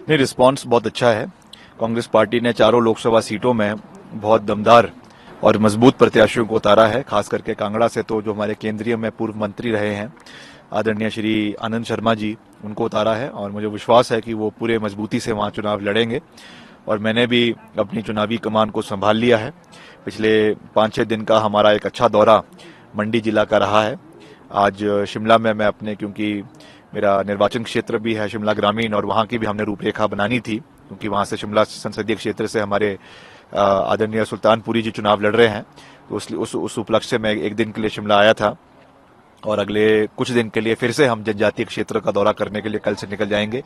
नहीं, रिस्पांस बहुत अच्छा है। कांग्रेस पार्टी ने चारों लोकसभा सीटों में बहुत दमदार और मजबूत प्रत्याशियों को उतारा है। खास करके कांगड़ा से तो जो हमारे केंद्रीय में पूर्व मंत्री रहे हैं आदरणीय श्री आनंद शर्मा जी, उनको उतारा है और मुझे विश्वास है कि वो पूरे मजबूती से वहां चुनाव लड़ेंगे। और मैंने भी अपनी चुनावी कमान को संभाल लिया है। पिछले 5-6 दिन का हमारा एक अच्छा दौरा मंडी जिला का रहा है। आज शिमला में मैं अपने, क्योंकि मेरा निर्वाचन क्षेत्र भी है शिमला ग्रामीण, और वहां की भी हमने रूपरेखा बनानी थी, क्योंकि वहां से शिमला संसदीय क्षेत्र से हमारे आदरणीय सुल्तानपुरी जी चुनाव लड़ रहे हैं। तो उस उपलक्ष्य से मैं एक दिन के लिए शिमला आया था और अगले कुछ दिन के लिए फिर से हम जनजातीय क्षेत्र का दौरा करने के लिए कल से निकल जाएंगे,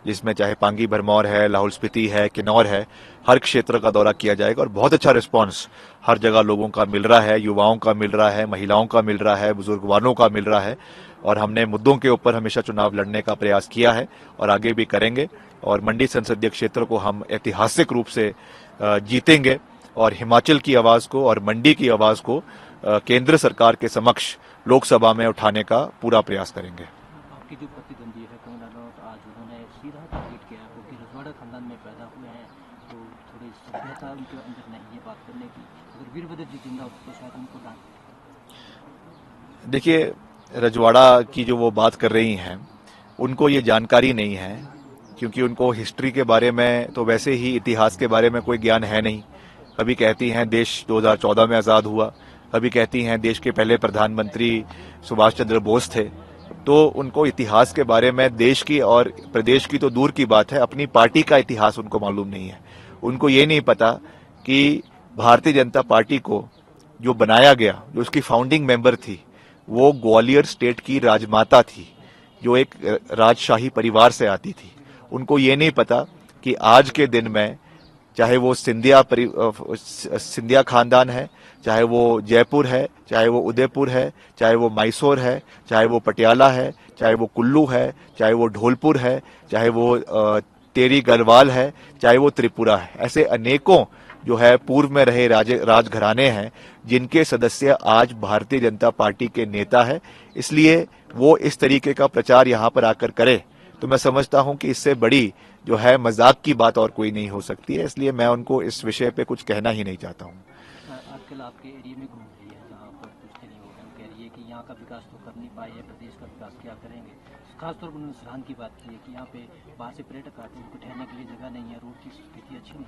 जिसमें चाहे पांगी भरमौर है, लाहौल स्पीति है, किन्नौर है, हर क्षेत्र का दौरा किया जाएगा। और बहुत अच्छा रिस्पांस हर जगह लोगों का मिल रहा है, युवाओं का मिल रहा है, महिलाओं का मिल रहा है, बुजुर्गवानों का मिल रहा है। और हमने मुद्दों के ऊपर हमेशा चुनाव लड़ने का प्रयास किया है और आगे भी करेंगे। और मंडी संसदीय क्षेत्र को हम ऐतिहासिक रूप से जीतेंगे और हिमाचल की आवाज को और मंडी की आवाज को केंद्र सरकार के समक्ष लोकसभा में उठाने का पूरा प्रयास करेंगे। आपकी जो प्रतिद्वंदी है कंगना रनौत, आज उन्होंने सीधा टारगेट किया है क्योंकि रजवाड़ा खानदान में पैदा हुए हैं, तो थोड़ी सभ्यता उनके अंदर नहीं है बात करने की। अगर वीरभद्र जी जिंदा होते तो शायद उनको डांट। देखिए, रजवाड़ा की जो वो बात कर रही हैं, उनको ये जानकारी नहीं है, क्योंकि उनको हिस्ट्री के बारे में तो वैसे ही इतिहास के बारे में कोई ज्ञान है नहीं। कभी कहती हैं देश 2014 में आज़ाद हुआ, कभी कहती हैं देश के पहले प्रधानमंत्री सुभाष चंद्र बोस थे। तो उनको इतिहास के बारे में, देश की और प्रदेश की तो दूर की बात है, अपनी पार्टी का इतिहास उनको मालूम नहीं है। उनको ये नहीं पता कि भारतीय जनता पार्टी को जो बनाया गया, जो उसकी फाउंडिंग मेंबर थी, वो ग्वालियर स्टेट की राजमाता थी, जो एक राजशाही परिवार से आती थी। उनको ये नहीं पता कि आज के दिन में चाहे वो सिंधिया खानदान है, चाहे वो जयपुर है, चाहे वो उदयपुर है, चाहे वो मैसूर है, चाहे वो पटियाला है, चाहे वो कुल्लू है, चाहे वो ढोलपुर है, चाहे वो तेरी गढ़वाल है, चाहे वो त्रिपुरा है, ऐसे अनेकों जो है पूर्व में रहे राजघराने हैं, जिनके सदस्य आज भारतीय जनता पार्टी के नेता है। इसलिए वो इस तरीके का प्रचार यहाँ पर आकर करे तो मैं समझता हूं कि इससे बड़ी जो है मजाक की बात और कोई नहीं हो सकती है। इसलिए मैं उनको इस विषय पे कुछ कहना ही नहीं चाहता हूं। आजकल आपके एरिया में घूम रही है, जहाँ पर पूछते नहीं हो रहे, कह रही है कि यहाँ का विकास तो कर नहीं पाए है, प्रदेश का विकास क्या करेंगे। खासतौर पर उन्होंने सराहन की बात की है कि यहाँ पे बाहर से पर्यटक आते हैं, उनको ठहरने के लिए जगह नहीं है, रोड की स्थिति अच्छी नहीं।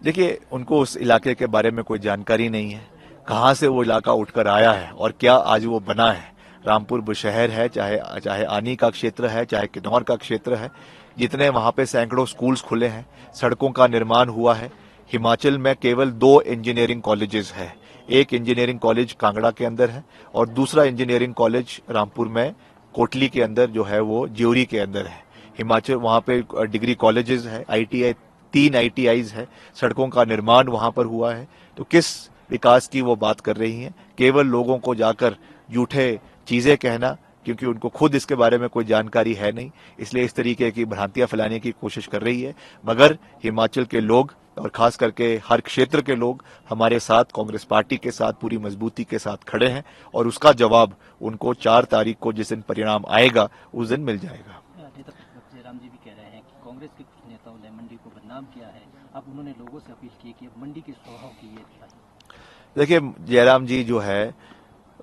देखिए, उनको उस इलाके के बारे में कोई जानकारी नहीं है, कहाँ से वो इलाका उठकर आया है और क्या आज वो बना है। रामपुर बुशहर है, चाहे आनी का क्षेत्र है, चाहे किन्नौर का क्षेत्र है, जितने वहां पे सैकड़ों स्कूल्स खुले हैं, सड़कों का निर्माण हुआ है। हिमाचल में केवल 2 इंजीनियरिंग कॉलेजेस है, एक इंजीनियरिंग कॉलेज कांगड़ा के अंदर है और दूसरा इंजीनियरिंग कॉलेज रामपुर में कोटली के अंदर जो है वो ज्योरी के अंदर है। हिमाचल वहां पे डिग्री कॉलेजेस है, ITI 3 ITIs है, सड़कों का निर्माण वहां पर हुआ है। तो किस विकास की वो बात कर रही हैं? केवल लोगों को जाकर झूठे चीजें कहना, क्योंकि उनको खुद इसके बारे में कोई जानकारी है नहीं, इसलिए इस तरीके की भ्रांतियां फैलाने की कोशिश कर रही है। मगर हिमाचल के लोग और खास करके हर क्षेत्र के लोग हमारे साथ, कांग्रेस पार्टी के साथ पूरी मजबूती के साथ खड़े हैं और उसका जवाब उनको 4 तारीख को जिस दिन परिणाम आएगा उस दिन मिल जाएगा। नेता प्रतिपक्ष जयराम जी भी कह रहे हैं कि कांग्रेस के कुछ नेताओं ने मंडी को बदनाम किया है। अब उन्होंने लोगों से अपील की कि अब मंडी के स्वभाव की ये दिखाई। देखिए, जयराम जी जो है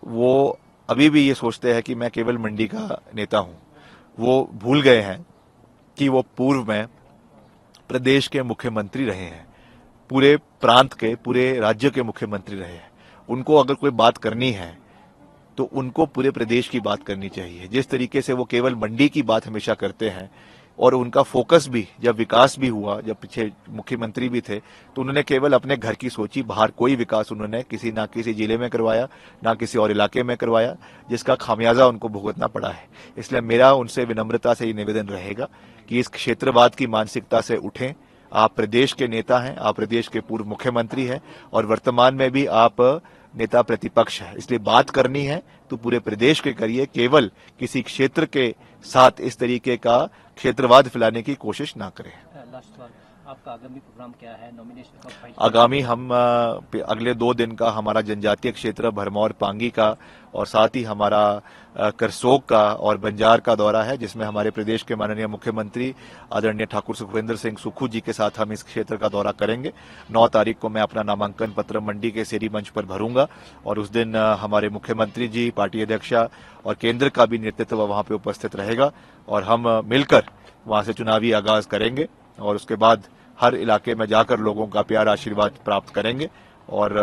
वो अभी भी ये सोचते हैं कि मैं केवल मंडी का नेता हूं। वो भूल गए हैं कि वो पूर्व में प्रदेश के मुख्यमंत्री रहे हैं, पूरे प्रांत के, पूरे राज्य के मुख्यमंत्री रहे हैं। उनको अगर कोई बात करनी है तो उनको पूरे प्रदेश की बात करनी चाहिए। जिस तरीके से वो केवल मंडी की बात हमेशा करते हैं और उनका फोकस भी, जब विकास भी हुआ, जब पीछे मुख्यमंत्री भी थे, तो उन्होंने केवल अपने घर की सोची, बाहर कोई विकास उन्होंने ना किसी जिले में करवाया, ना किसी और इलाके में करवाया, जिसका खामियाजा उनको भुगतना पड़ा है। इसलिए मेरा उनसे विनम्रता से ये निवेदन रहेगा कि इस क्षेत्रवाद की मानसिकता से उठें। आप प्रदेश के नेता हैं, आप प्रदेश के पूर्व मुख्यमंत्री हैं और वर्तमान में भी आप नेता प्रतिपक्ष है। इसलिए बात करनी है तो पूरे प्रदेश के करिए, केवल किसी क्षेत्र के साथ इस तरीके का क्षेत्रवाद फैलाने की कोशिश ना करें। लास्ट सवाल, आपका आगामी प्रोग्राम क्या है, नॉमिनेशन कब फाइल? आगामी हम अगले 2 दिन का हमारा जनजातीय क्षेत्र भरमौर पांगी का और साथ ही हमारा करसोग का और बंजार का दौरा है, जिसमें हमारे प्रदेश के माननीय मुख्यमंत्री आदरणीय ठाकुर सुखविंदर सिंह सुक्खू जी के साथ हम इस क्षेत्र का दौरा करेंगे। 9 तारीख को मैं अपना नामांकन पत्र मंडी के सेरी मंच पर भरूंगा और उस दिन हमारे मुख्यमंत्री जी, पार्टी अध्यक्षा और केंद्र का भी नेतृत्व वहां पे उपस्थित रहेगा और हम मिलकर वहां से चुनावी आगाज करेंगे और उसके बाद हर इलाके में जाकर लोगों का प्यार आशीर्वाद प्राप्त करेंगे और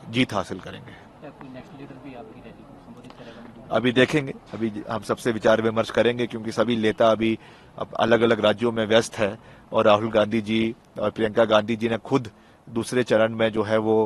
जीत हासिल करेंगे। क्या कोई नेक्स्ट लीडर भी आपकी रैली को संबोधित करेगा? अभी देखेंगे, अभी हम सबसे विचार विमर्श करेंगे क्योंकि सभी नेता अभी अलग अलग राज्यों में व्यस्त है और राहुल गांधी जी और प्रियंका गांधी जी ने खुद दूसरे चरण में जो है वो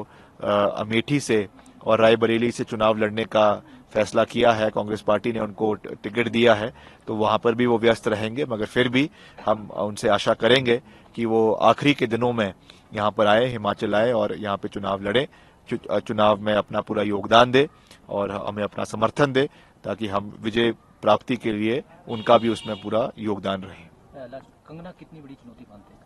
अमेठी से और रायबरेली से चुनाव लड़ने का फैसला किया है। कांग्रेस पार्टी ने उनको टिकट दिया है, तो वहां पर भी वो व्यस्त रहेंगे, मगर फिर भी हम उनसे आशा करेंगे कि वो आखिरी के दिनों में यहाँ पर आए, हिमाचल आए और यहाँ पे चुनाव लड़े, चुनाव में अपना पूरा योगदान दे और हमें अपना समर्थन दे ताकि हम विजय प्राप्ति के लिए उनका भी उसमें पूरा योगदान रहे। कंगना कितनी बड़ी चुनौती मानते हैं?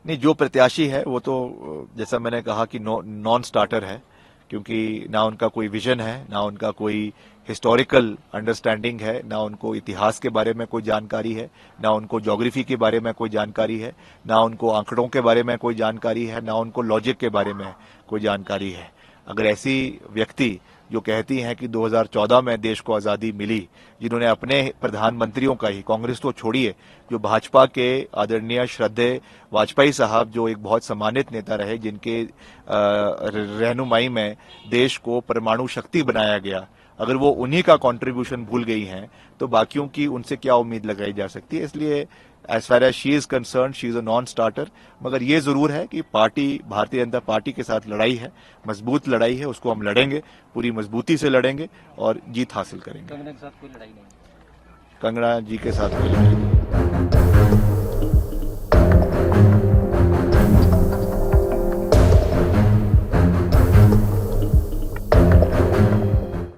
नहीं, जो प्रत्याशी है वो तो जैसा मैंने कहा कि नॉन स्टार्टर है, क्योंकि ना उनका कोई विजन है, ना उनका कोई हिस्टोरिकल अंडरस्टैंडिंग है, ना उनको इतिहास के बारे में कोई जानकारी है, ना उनको ज्योग्राफी के बारे में कोई जानकारी है, ना उनको आंकड़ों के बारे में कोई जानकारी है, ना उनको लॉजिक के बारे में कोई जानकारी है। अगर ऐसी व्यक्ति जो कहती हैं कि 2014 में देश को आज़ादी मिली, जिन्होंने अपने प्रधानमंत्रियों का ही, कांग्रेस तो छोड़िए, जो भाजपा के आदरणीय श्रद्धेय वाजपेयी साहब जो एक बहुत सम्मानित नेता रहे, जिनके रहनुमाई में देश को परमाणु शक्ति बनाया गया, अगर वो उन्हीं का कंट्रीब्यूशन भूल गई हैं तो बाकियों की उनसे क्या उम्मीद लगाई जा सकती है। इसलिए as far as she is concerned, she is a non starter. मगर ये जरूर है कि पार्टी, भारतीय जनता पार्टी के साथ लड़ाई है, मजबूत लड़ाई है, उसको हम लड़ेंगे, पूरी मजबूती से लड़ेंगे और जीत हासिल करेंगे। कंगना के साथ कोई लड़ाई नहीं? कंगना जी के साथ कोई लड़ाई नहीं।